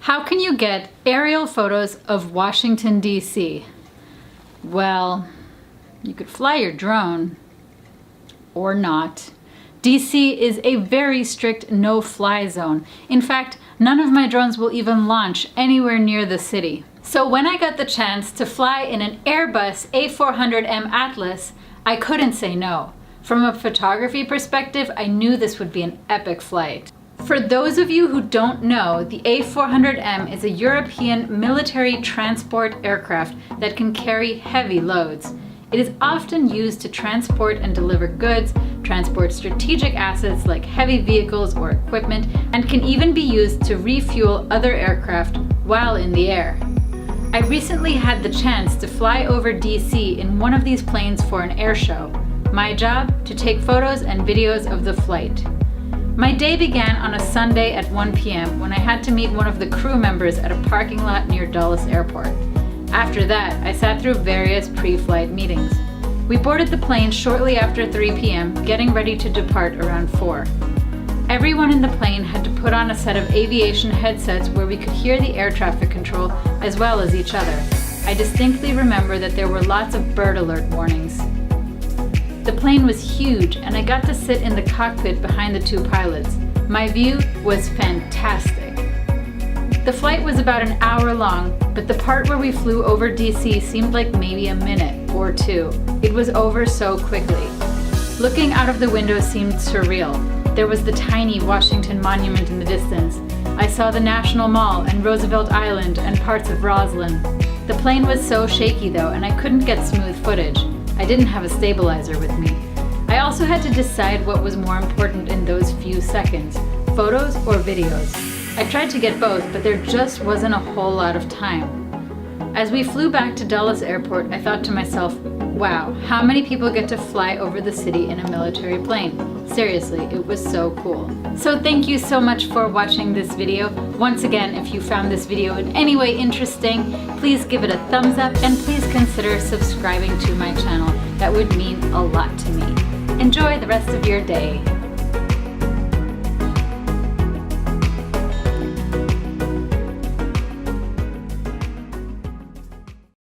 How can you get aerial photos of Washington, D.C.? Well, you could fly your drone, or not. D.C. is a very strict no-fly zone. In fact, none of my drones will even launch anywhere near the city. So when I got the chance to fly in an Airbus A400M Atlas, I couldn't say no. From a photography perspective, I knew this would be an epic flight. For those of you who don't know, the A400M is a European military transport aircraft that can carry heavy loads. It is often used to transport and deliver goods, transport strategic assets like heavy vehicles or equipment, and can even be used to refuel other aircraft while in the air. I recently had the chance to fly over DC in one of these planes for an air show. My job? To take photos and videos of the flight. My day began on a Sunday at 1 p.m. when I had to meet one of the crew members at a parking lot near Dulles Airport. After that, I sat through various pre-flight meetings. We boarded the plane shortly after 3 p.m., getting ready to depart around 4. Everyone in the plane had to put on a set of aviation headsets where we could hear the air traffic control as well as each other. I distinctly remember that there were lots of bird alert warnings. The plane was huge, and I got to sit in the cockpit behind the two pilots. My view was fantastic. The flight was about an hour long, but the part where we flew over DC seemed like maybe a minute or two. It was over so quickly. Looking out of the window seemed surreal. There was the tiny Washington Monument in the distance. I saw the National Mall and Roosevelt Island and parts of Roslyn. The plane was so shaky though, and I couldn't get smooth footage. I didn't have a stabilizer with me. I also had to decide what was more important in those few seconds, photos or videos. I tried to get both, but there just wasn't a whole lot of time. As we flew back to Dulles Airport, I thought to myself, wow, how many people get to fly over the city in a military plane? Seriously, it was so cool. So thank you so much for watching this video. Once again, if you found this video in any way interesting, please give it a thumbs up and please consider subscribing to my channel. That would mean a lot to me. Enjoy the rest of your day.